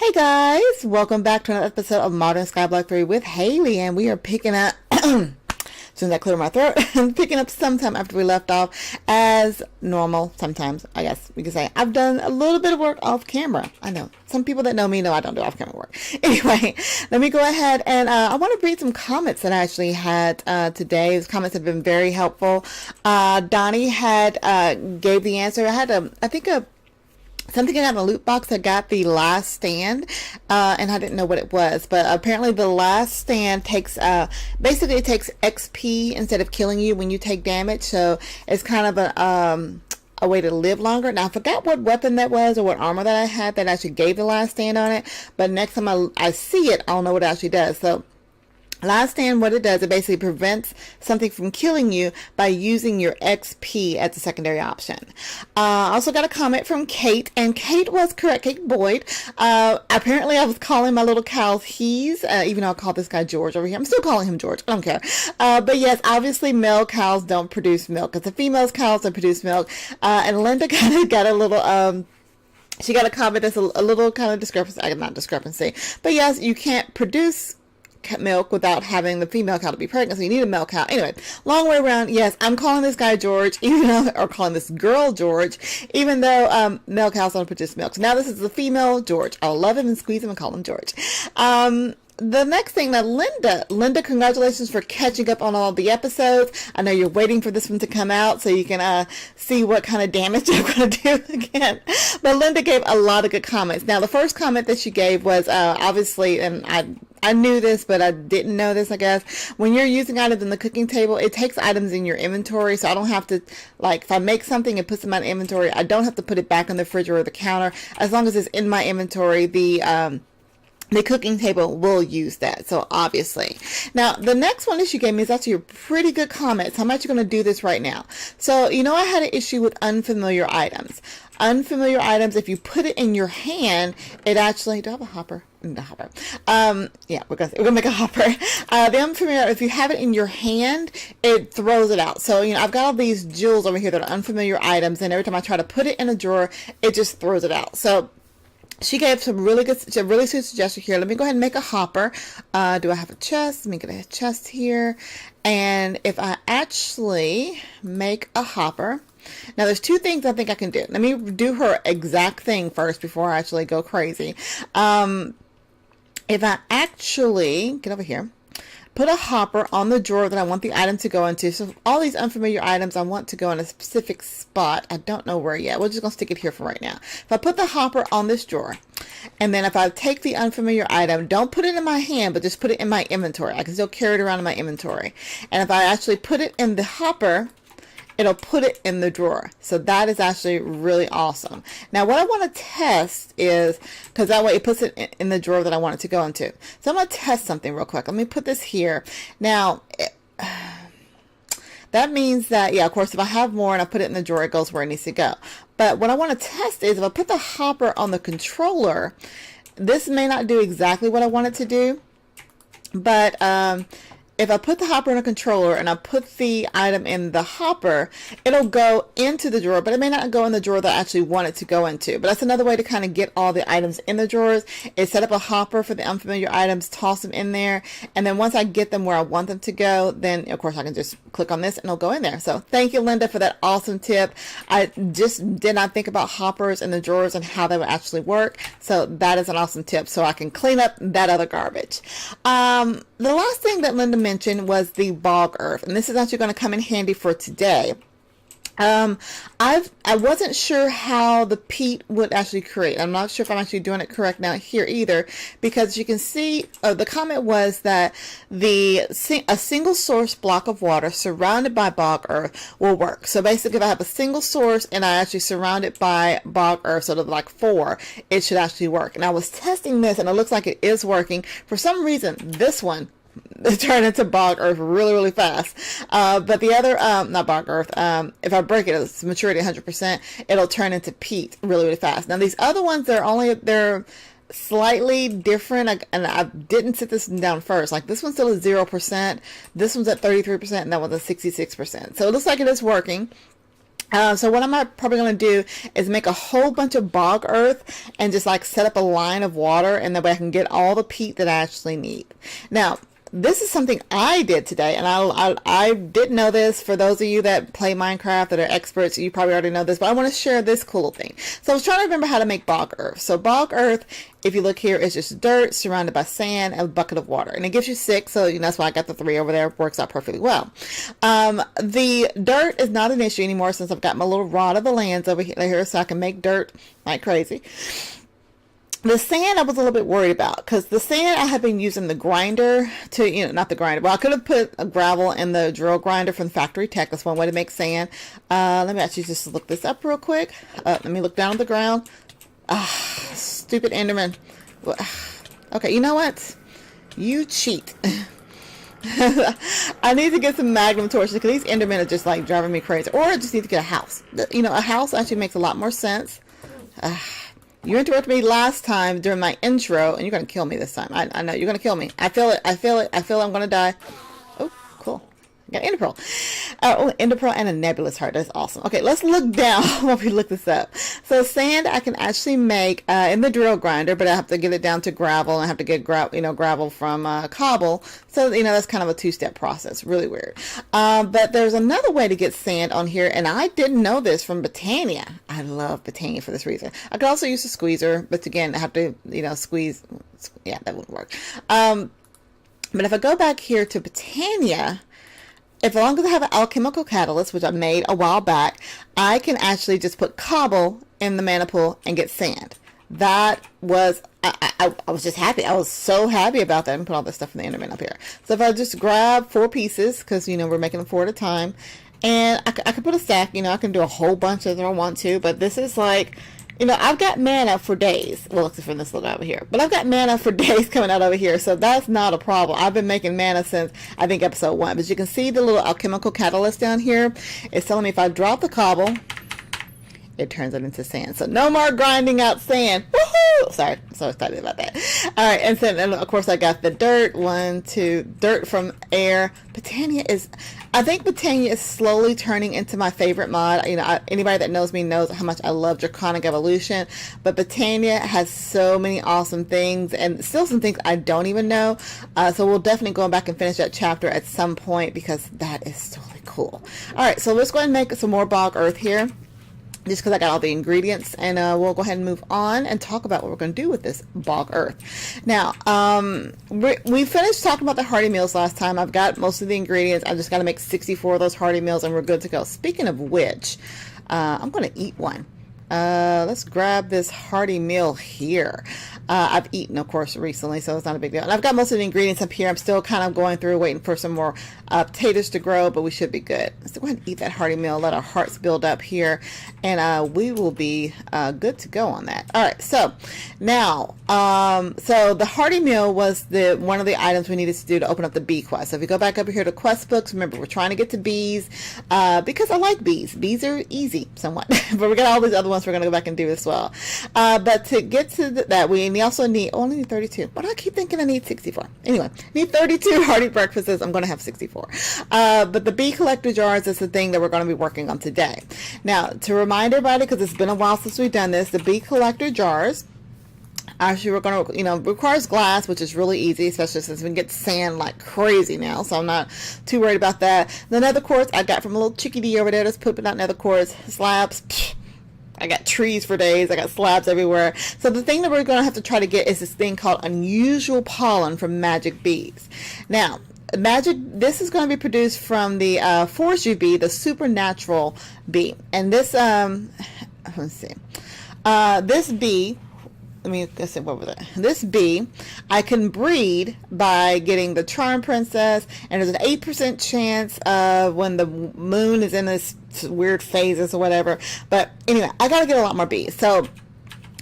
Hey guys, welcome back to another episode of Modern Skyblock 3 with Haliee, and we are picking up, as soon as I clear my throat, picking up sometime after we left off, as normal, sometimes, I guess we can say. I've done a little bit of work off camera. I know, some people that know me know I don't do off camera work. Anyway, let me go ahead and I want to read some comments that I actually had today. These comments have been very helpful. Donnie had gave the answer. I had something I got in the loot box. I got the last stand, and I didn't know what it was, but apparently the last stand takes, basically it takes XP instead of killing you when you take damage, so it's kind of a way to live longer. Now I forgot what weapon that was or what armor that I had that actually gave the last stand on it, but next time I see it, I'll know what it actually does. So last stand, what it does, it basically prevents something from killing you by using your XP as a secondary option. I also got a comment from Kate, and Kate was correct, Kate Boyd. Apparently I was calling my little cows he's, even though I call this guy George over here. I'm still calling him George. I don't care. But yes, obviously male cows don't produce milk. It's the female cows that produce milk. And Linda kind of got a little, she got a comment that's a little kind of discrepancy, not discrepancy, but yes, you can't produce milk without having the female cow to be pregnant, so you need a male cow. Anyway, long way around, yes, I'm calling this guy George, even though, or calling this girl George, even though male cows don't produce milk. So now this is the female George. I'll love him and squeeze him and call him George. The next thing, that Linda, congratulations for catching up on all the episodes. I know you're waiting for this one to come out so you can see what kind of damage I'm going to do again. But Linda gave a lot of good comments. Now, the first comment that she gave was obviously, and I knew this, but I didn't know this, I guess. When you're using items in the cooking table, it takes items in your inventory, so I don't have to, like, if I make something and put some in my inventory, I don't have to put it back on the fridge or the counter. As long as it's in my inventory, the cooking table will use that, so obviously. Now, the next one that she gave me is actually a pretty good comment, so I'm actually going to do this right now. So, you know, I had an issue with unfamiliar items. Unfamiliar items, if you put it in your hand, it actually, do I have a hopper? The hopper. Yeah, we're gonna make a hopper. The unfamiliar, if you have it in your hand, it throws it out. So, you know, I've got all these jewels over here that are unfamiliar items, and every time I try to put it in a drawer, it just throws it out. So she gave some really good suggestion here. Let me go ahead and make a hopper. Do I have a chest? Let me get a chest here. And if I actually make a hopper, now there's two things I think I can do. Let me do her exact thing first before I actually go crazy. If I actually, get over here, put a hopper on the drawer that I want the item to go into. So all these unfamiliar items, I want to go in a specific spot. I don't know where yet. We're just going to stick it here for right now. If I put the hopper on this drawer, and then if I take the unfamiliar item, don't put it in my hand, but just put it in my inventory. I can still carry it around in my inventory. And if I actually put it in the hopper, it'll put it in the drawer. So that is actually really awesome. Now what I want to test is, because that way it puts it in the drawer that I want it to go into. So I'm going to test something real quick. Let me put this here. Now that means that, yeah, of course, if I have more and I put it in the drawer, it goes where it needs to go. But what I want to test is if I put the hopper on the controller, this may not do exactly what I want it to do, but if I put the hopper in a controller and I put the item in the hopper, it'll go into the drawer, but it may not go in the drawer that I actually want it to go into. But that's another way to kind of get all the items in the drawers, is set up a hopper for the unfamiliar items, toss them in there, and then once I get them where I want them to go, then of course I can just click on this and it'll go in there. So thank you, Linda, for that awesome tip. I just did not think about hoppers in the drawers and how they would actually work. So that is an awesome tip, so I can clean up that other garbage. The last thing that Linda mentioned was the bog earth, and this is actually going to come in handy for today. I wasn't sure how the peat would actually create. I'm not sure if I'm actually doing it correct now here either, because you can see the comment was that a single source block of water surrounded by bog earth will work. So basically, if I have a single source and I actually surround it by bog earth, so like 4, it should actually work. And I was testing this, and it looks like it is working. For some reason, this one turn into bog earth really, really fast. But the other, not bog earth, if I break it, it's maturity 100%, it'll turn into peat really, really fast. Now these other ones, they're slightly different, and I didn't sit this down first. Like this one still is 0%, this one's at 33%, and that one's at 66%. So it looks like it is working. So what I'm probably going to do is make a whole bunch of bog earth and just like set up a line of water, and that way I can get all the peat that I actually need. Now, this is something I did today, and I didn't know this. For those of you that play Minecraft that are experts, you probably already know this, but I want to share this cool thing. So I was trying to remember how to make bog earth. So bog earth, if you look here, is just dirt surrounded by sand and a bucket of water, and it gives you 6. So you know, that's why I got the 3 over there. It works out perfectly well. The dirt is not an issue anymore since I've got my little rod of the lands over here, so I can make dirt like crazy. The sand I was a little bit worried about, because the sand I have been using the grinder to, you know, not the grinder, well, I could have put a gravel in the drill grinder from the factory tech. That's one way to make sand. Let me actually just look this up real quick. Let me look down on the ground. Stupid Enderman. Okay, you know what? You cheat. I need to get some magnum torches because these Endermen are just like driving me crazy. Or I just need to get a house. You know, a house actually makes a lot more sense. You interrupted me last time during my intro, and you're going to kill me this time. I know you're going to kill me. I feel it. I feel it. I feel I'm going to die. Oh, cool. I got Ender Pearl. Oh, Ender Pearl and a nebulous heart. That's awesome. Okay, let's look down while we look this up. So sand I can actually make in the drill grinder, but I have to get it down to gravel, and I have to get gravel from cobble. So, you know, that's kind of a 2-step process. Really weird. But there's another way to get sand on here, and I didn't know this from Botania. I love Botania for this reason. I could also use a squeezer, but again, I have to, you know, squeeze. Yeah, that wouldn't work. But if I go back here to Botania, as long as I have an alchemical catalyst, which I made a while back, I can actually just put cobble in the mana pool and get sand. That was, I was just happy. I was so happy about that, and put all this stuff in the Enderman up here. So if I just grab 4 pieces, because, you know, we're making them 4 at a time, and I could put a stack, you know, I can do a whole bunch if I want to, but this is like, you know, I've got mana for days. Well, except for this little guy over here. But I've got mana for days coming out over here. So that's not a problem. I've been making mana since, I think, episode 1. But you can see the little alchemical catalyst down here. It's telling me if I drop the cobble, it turns it into sand. So no more grinding out sand. Woohoo! Sorry, I'm so excited about that. All right, and then of course I got the dirt. 1, 2, dirt from air. Botania is, I think Botania is slowly turning into my favorite mod. You know, anybody that knows me knows how much I love Draconic Evolution. But Botania has so many awesome things, and still some things I don't even know. So we'll definitely go back and finish that chapter at some point, because that is totally cool. All right, so let's go ahead and make some more bog earth here, just because I got all the ingredients, and we'll go ahead and move on and talk about what we're going to do with this bog earth. Now, we finished talking about the hearty meals last time. I've got most of the ingredients. I just got to make 64 of those hearty meals, and we're good to go. Speaking of which, I'm going to eat one. Let's grab this hearty meal here. I've eaten, of course, recently, so it's not a big deal. And I've got most of the ingredients up here. I'm still kind of going through, waiting for some more potatoes to grow, but we should be good. Let's go ahead and eat that hearty meal, let our hearts build up here, and we will be good to go on that. All right, so now, so the hearty meal was one of the items we needed to do to open up the bee quest. So if you go back up here to quest books, remember, we're trying to get to bees, because I like bees. Bees are easy, somewhat, but we got all these other ones we're going to go back and do as well. But to get to that, we also need, only need 32. But I keep thinking I need 64. Anyway, need 32 hearty breakfasts. I'm going to have 64. But the bee collector jars is the thing that we're going to be working on today. Now, to remind everybody, because it's been a while since we've done this, the bee collector jars, actually, we're going to, you know, requires glass, which is really easy, especially since we can get sand like crazy now, so I'm not too worried about that. The nether quartz I got from a little chickadee over there that's pooping out nether quartz. Slabs, I got trees for days. I got slabs everywhere. So the thing that we're going to have to try to get is this thing called unusual pollen from magic bees. Now, this is going to be produced from the forestry bee, the supernatural bee. And this, let's see, this bee, let's see, what was that? This bee, I can breed by getting the charm princess, and there's an 8% chance of when the moon is in this weird phases or whatever. But anyway, I got to get a lot more bees. So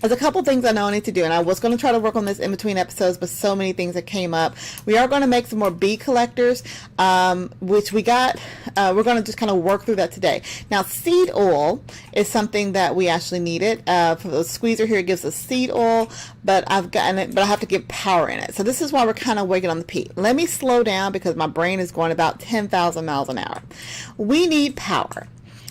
there's a couple things I know I need to do, and I was going to try to work on this in between episodes, but so many things that came up. We are going to make some more bee collectors, which we got. We're going to just kind of work through that today. Now, seed oil is something that we actually needed. For the squeezer here, it gives us seed oil, but I've gotten it, but I have to get power in it. So this is why we're kind of waiting on the peat. Let me slow down because my brain is going about 10,000 miles an hour. We need power.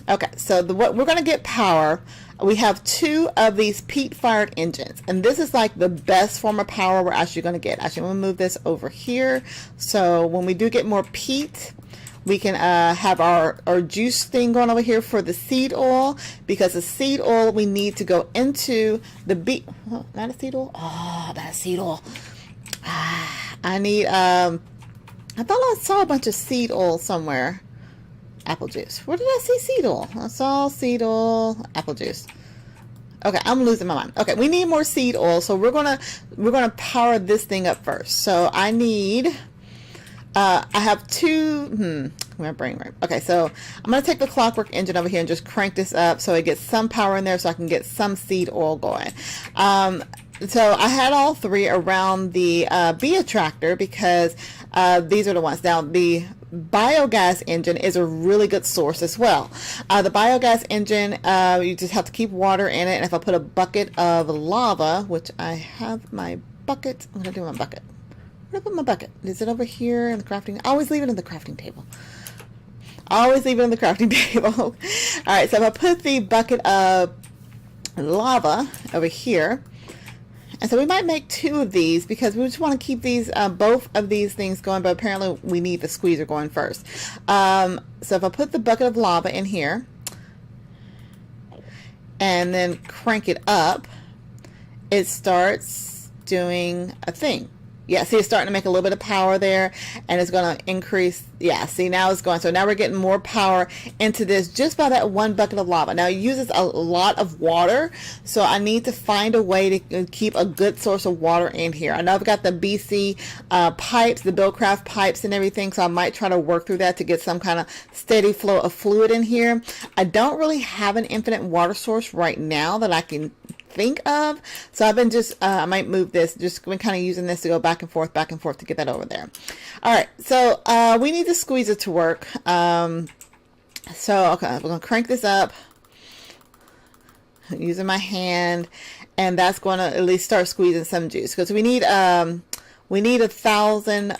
Okay, so what we're going to get power. We have 2 of these peat fired engines, and this is like the best form of power we're actually going to get. Actually, I'm going to move this over here, so when we do get more peat, we can have our juice thing going over here for the seed oil, because the seed oil we need to go into the beet. Oh, not a seed oil. Oh, not a seed oil. I need I thought I saw a bunch of seed oil somewhere. Apple juice. Where did I see seed oil? I saw seed oil, apple juice. Okay, I'm losing my mind. Okay, we need more seed oil, so we're gonna power this thing up first. So I need I have 2 my brain right. Okay, so I'm gonna take the clockwork engine over here and just crank this up so it gets some power in there so I can get some seed oil going. So I had all 3 around the bee attractor because these are the ones. Now the biogas engine is a really good source as well. The biogas engine, you just have to keep water in it, and if I put a bucket of lava, which I have my bucket, I'm gonna do my bucket. Where did I put my bucket? Is it over here in the crafting? I always leave it in the crafting table. Always leave it in the crafting table. All right, so if I put the bucket of lava over here, and so we might make 2 of these because we just want to keep these both of these things going, but apparently we need the squeezer going first. So if I put the bucket of lava in here and then crank it up, it starts doing a thing. Yeah, see, it's starting to make a little bit of power there, and it's going to increase. Yeah, see, now it's going. So now we're getting more power into this just by that 1 bucket of lava. Now, it uses a lot of water, so I need to find a way to keep a good source of water in here. I know I've got the BC pipes, the Buildcraft pipes and everything, so I might try to work through that to get some kind of steady flow of fluid in here. I don't really have an infinite water source right now that I can think of, so I've been just I might move this, just been kind of using this to go back and forth to get that over there. All right, so we need the squeezer to work. So okay, we're gonna crank this up using my hand, and that's going to at least start squeezing some juice, because we need 1,000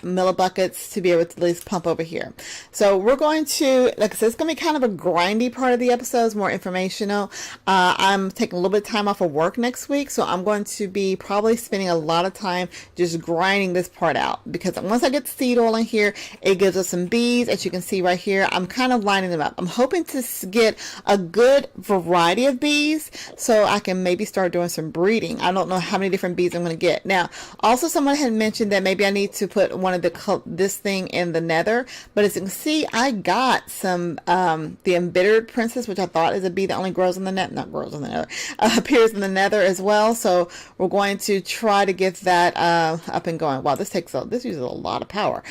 millibuckets to be able to at least pump over here. So we're going to, like I said, it's going to be kind of a grindy part of the episodes, more informational. I'm taking a little bit of time off of work next week, so I'm going to be probably spending a lot of time just grinding this part out, because once I get the seed oil in here, it gives us some bees. As you can see right here, I'm kind of lining them up. I'm hoping to get a good variety of bees so I can maybe start doing some breeding. I don't know how many different bees I'm going to get. Now, also someone had mentioned that maybe I need to put one of this thing in the nether, but as you can see, I got some the embittered princess, which I thought is a bee that only grows in the net, not grows in the nether, appears in the nether as well. So we're going to try to get that up and going. Wow, this uses a lot of power.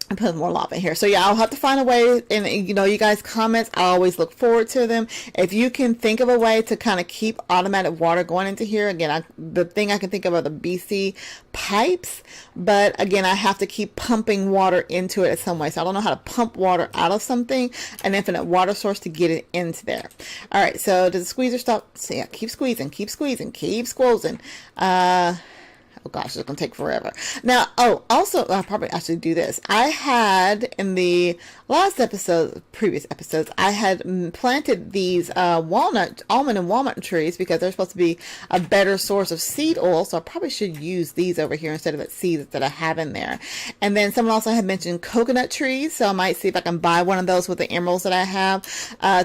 And put more lava in here. So yeah, I'll have to find a way, and you know, you guys comments, I always look forward to them. If you can think of a way to kind of keep automatic water going into here, again, the thing I can think of are the BC pipes, but again, I have to keep pumping water into it in some way. So I don't know how to pump water out of something, an infinite water source, to get it into there. All right, so does the squeezer stop? So yeah, keep squeezing, keep squeezing, keep squeezing. Oh gosh, it's going to take forever. Now, also, I'll probably actually do this. I had, in the last previous episodes, I had planted these almond and walnut trees because they're supposed to be a better source of seed oil. So I probably should use these over here instead of the seeds that I have in there. And then someone also had mentioned coconut trees. So I might see if I can buy one of those with the emeralds that I have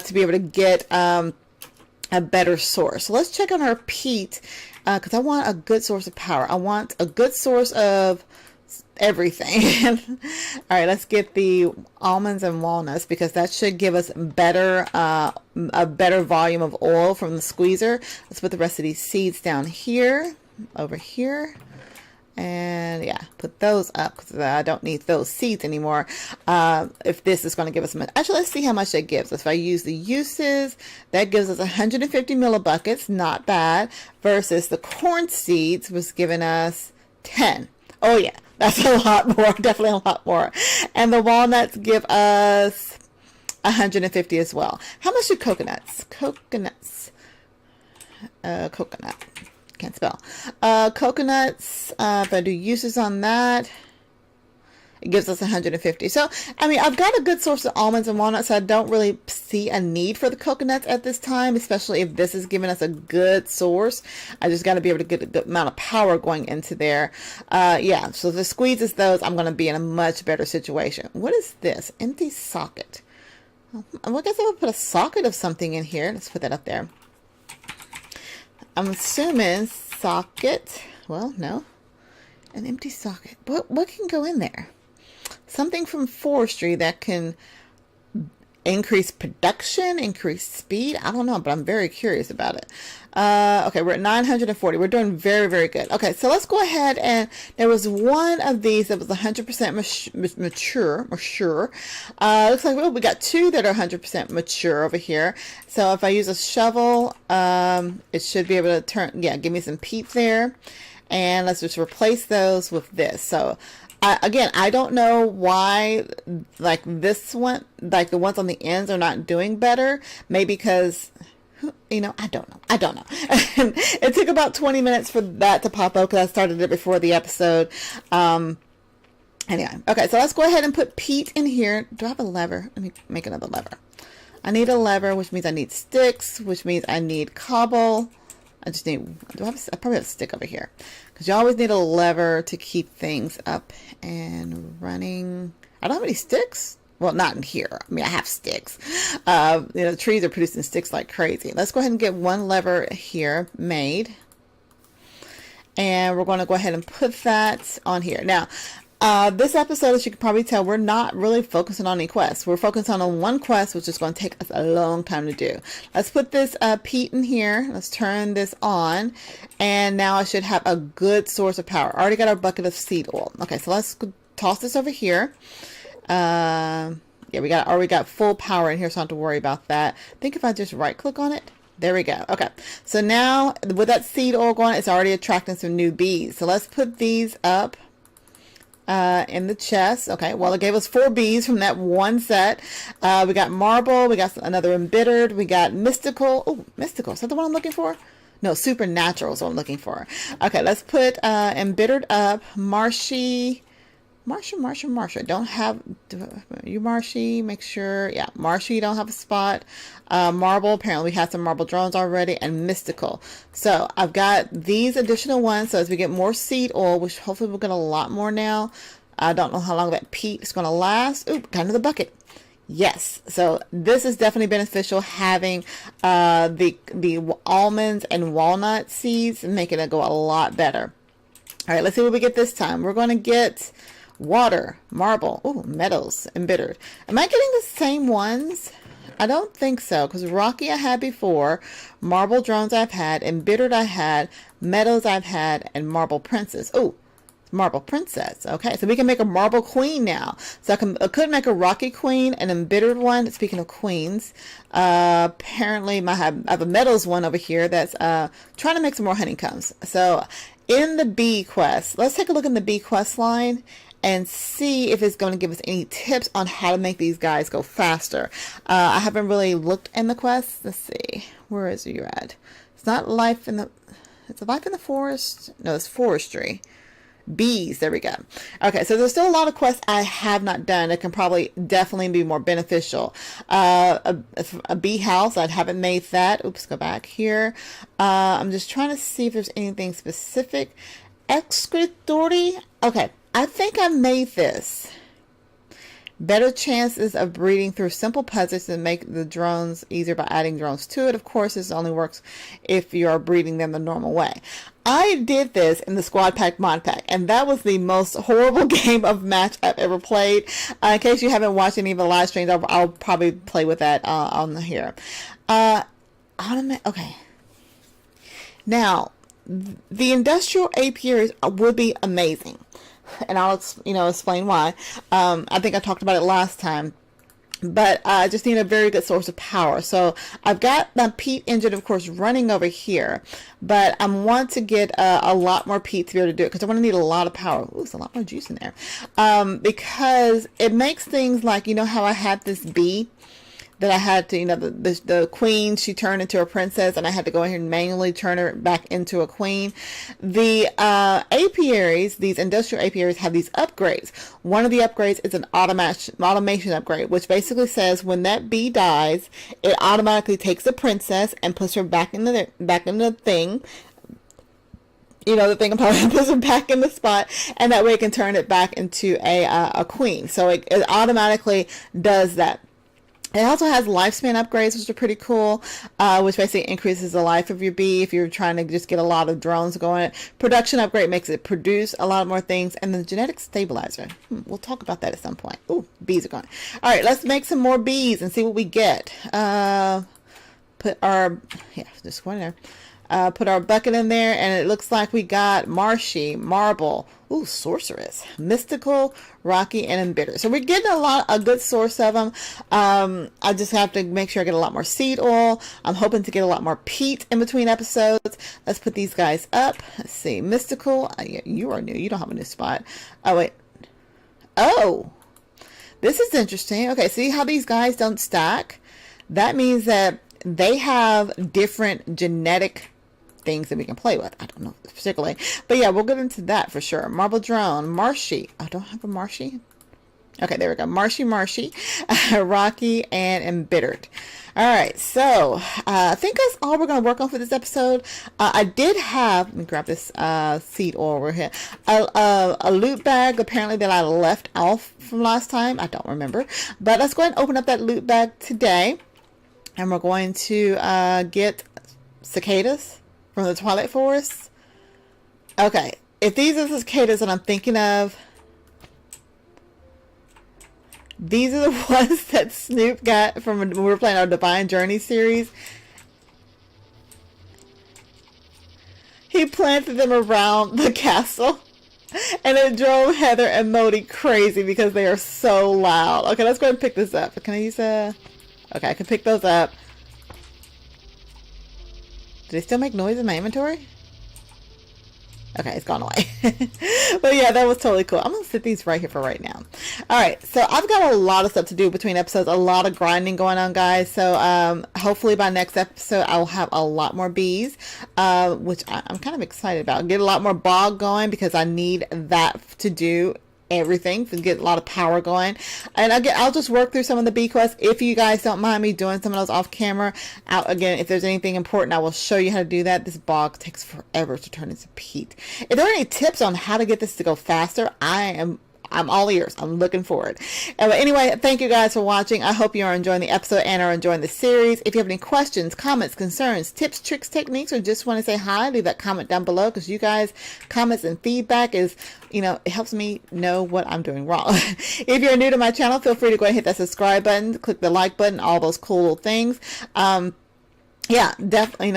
to be able to get a better source. So let's check on our peat, because I want a good source of power. I want a good source of everything. All right, let's get the almonds and walnuts, because that should give us better a better volume of oil from the squeezer. Let's put the rest of these seeds down here, over here. And yeah, put those up, because I don't need those seeds anymore. If this is going to give us much, actually, let's see how much that gives us. If I use the uses, that gives us 150 millibuckets, not bad, versus the corn seeds was giving us 10. Oh yeah, that's a lot more, definitely a lot more. And the walnuts give us 150 as well. How much do coconuts? Coconut. Can't spell. Coconuts, if I do uses on that, It gives us 150. So, I mean, I've got a good source of almonds and walnuts, so I don't really see a need for the coconuts at this time, especially if this is giving us a good source. I just got to be able to get a good amount of power going into there. Yeah, so if it squeezes those, I'm going to be in a much better situation. What is this? Empty socket. I guess I would put a socket of something in here. Let's put that up there. I'm assuming socket. Well, no. An empty socket. What can go in there? Something from forestry that can increase production, increase speed. I don't know, but I'm very curious about it. Okay, we're at 940. We're doing very, very good. Okay, so let's go ahead, and there was one of these that was 100% mature. Looks like, well, we got two that are 100% mature over here. So if I use a shovel, it should be able to turn, yeah, give me some peat there. And let's just replace those with this. So again, I don't know why, like this one, like the ones on the ends are not doing better. Maybe because, you know, I don't know. It took about 20 minutes for that to pop up because I started it before the episode. Anyway, okay, so let's go ahead and put peat in here. Do I have a lever? Let me make another lever. I need a lever, which means I need sticks, which means I need cobble. I just need, I probably have a stick over here. Because you always need a lever to keep things up and running. I don't have any sticks. Well, not in here. I mean, I have sticks. You know, the trees are producing sticks like crazy. Let's go ahead and get one lever here made. And we're going to go ahead and put that on here. Now, this episode, as you can probably tell, we're not really focusing on any quests. We're focusing on one quest, which is going to take us a long time to do. Let's put this peat in here. Let's turn this on. And now I should have a good source of power. Already got our bucket of seed oil. Okay, so let's toss this over here. Yeah, we already got full power in here, so I don't have to worry about that. I think if I just right click on it. There we go. Okay, so now with that seed oil going, it's already attracting some new bees. So let's put these up in the chest. Okay, well, it gave us 4 bees from that one set. We got marble, we got another embittered, we got mystical. Oh, mystical, is that the one I'm looking for? No, supernatural is what I'm looking for. Okay, let's put embittered up, marshy. Don't have you, marshy. Make sure, yeah, marshy. You don't have a spot. Marble. Apparently, we had some marble drones already, and mystical. So I've got these additional ones. So as we get more seed oil, which hopefully we'll get a lot more now. I don't know how long that peat is going to last. Ooh, got another bucket. Yes, so this is definitely beneficial, having the almonds and walnut seeds, making it go a lot better. All right, let's see what we get this time. We're going to get water, marble, oh, metals, embittered. Am I getting the same ones? I don't think so, because rocky I had before, marble drones I've had, embittered I had, metals I've had, and marble princess. Oh, marble princess. Okay, so we can make a marble queen now. So I could make a rocky queen, an embittered one. Speaking of queens, apparently I have a metals one over here that's trying to make some more honeycombs. So in the bee quest, let's take a look in the bee quest line and see if it's going to give us any tips on how to make these guys go faster. I haven't really looked in the quest. Let's see. Where is you at? It's not life in the... It's life in the forest? No, it's forestry. Bees. There we go. Okay, so there's still a lot of quests I have not done that can probably definitely be more beneficial. A bee house. I haven't made that. Oops, go back here. I'm just trying to see if there's anything specific. Excretory. Okay. I think I made this. Better chances of breeding through simple puzzles and make the drones easier by adding drones to it. Of course, this only works if you are breeding them the normal way. I did this in the Squad Pack Mod Pack, and that was the most horrible game of match I've ever played. In case you haven't watched any of the live streams, I'll probably play with that on here. Okay. Now, the industrial apiaries would be amazing. And I'll explain why. I think I talked about it last time, but I just need a very good source of power. So I've got the peat engine, of course, running over here, but I want to get a lot more peat to be able to do it because I want to need a lot of power. Ooh, there's a lot more juice in there, because it makes things like, you know how I had this bee that I had to, the queen, she turned into a princess, and I had to go in here and manually turn her back into a queen. The apiaries, these industrial apiaries, have these upgrades. One of the upgrades is an automation upgrade, which basically says when that bee dies, it automatically takes the princess and puts her back in the thing. The thing I'm talking about, puts it back in the spot, and that way it can turn it back into a queen. So it automatically does that. It also has lifespan upgrades, which are pretty cool, which basically increases the life of your bee if you're trying to just get a lot of drones going. Production upgrade makes it produce a lot more things. And the genetic stabilizer. We'll talk about that at some point. Ooh, bees are going. All right, let's make some more bees and see what we get. Just go in there. Put our bucket in there, and it looks like we got marshy, marble, sorceress, mystical, rocky, and embittered. So we're getting a good source of them. I just have to make sure I get a lot more seed oil. I'm hoping to get a lot more peat in between episodes. Let's put these guys up. Let's see, mystical. Yeah, you are new. You don't have a new spot. Oh wait. Oh, this is interesting. Okay, see how these guys don't stack? That means that they have different genetic things that we can play with. I don't know particularly, but yeah, we'll get into that for sure. Marble drone, marshy. I don't have a marshy. Okay, there we go. Marshy, rocky, and embittered. All right, so I think that's all we're going to work on for this episode. I did have, let me grab this seed oil over here, a loot bag apparently that I left off from last time. I don't remember, but let's go ahead and open up that loot bag today, and we're going to get cicadas from the Twilight Forest. Okay, if these are the cicadas that I'm thinking of, these are the ones that Snoop got from when we were playing our Divine Journey series. He planted them around the castle, and it drove Heather and Modi crazy because they are so loud. Okay, let's go ahead and pick this up. Can I use okay, I can pick those up. Do they still make noise in my inventory? Okay, it's gone away. But yeah, that was totally cool. I'm going to sit these right here for right now. Alright, so I've got a lot of stuff to do between episodes. A lot of grinding going on, guys. So hopefully by next episode, I will have a lot more bees, which I'm kind of excited about. Get a lot more bog going because I need that to do everything to get a lot of power going. And again, I'll just work through some of the bee quests if you guys don't mind me doing some of those off camera. Again, if there's anything important, I will show you how to do that. This bog takes forever to turn into peat. If there are any tips on how to get this to go faster, I'm all ears. I'm looking forward. But anyway, thank you guys for watching. I hope you are enjoying the episode and are enjoying the series. If you have any questions, comments, concerns, tips, tricks, techniques, or just want to say hi, leave that comment down below, because you guys' comments and feedback is, it helps me know what I'm doing wrong. If you're new to my channel, feel free to go ahead and hit that subscribe button, click the like button, all those cool little things. Yeah, definitely,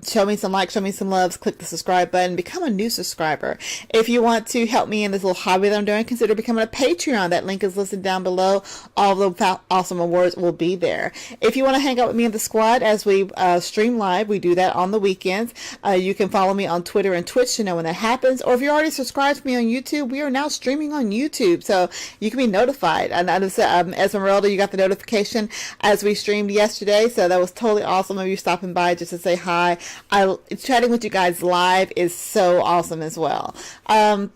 show me some likes, show me some loves, click the subscribe button, become a new subscriber. If you want to help me in this little hobby that I'm doing, consider becoming a Patreon. That link is listed down below. All the awesome awards will be there. If you want to hang out with me in the squad as we stream live, we do that on the weekends. You can follow me on Twitter and Twitch to know when that happens. Or if you're already subscribed to me on YouTube, we are now streaming on YouTube, so you can be notified. And Esmeralda, you got the notification as we streamed yesterday, so that was totally awesome of you stopping by just to say hi. Chatting with you guys live is so awesome as well. I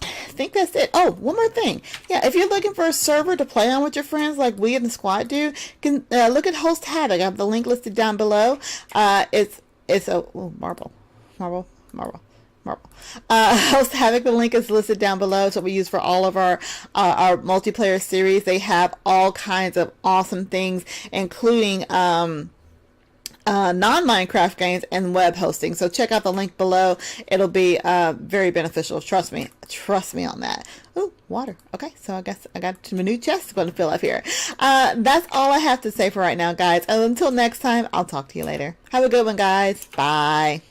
think that's it. Oh, one more thing. Yeah, if you're looking for a server to play on with your friends like we in the squad do, you can look at Host Havoc. I have the link listed down below. It's a marble. Host Havoc, the link is listed down below. It's what we use for all of our multiplayer series. They have all kinds of awesome things, including non-Minecraft games and web hosting. So check out the link below. It'll be very beneficial. Trust me on that. Oh, water. Okay, so I guess I got my new chest going to fill up here. That's all I have to say for right now, guys. Until next time, I'll talk to you later. Have a good one, guys. Bye.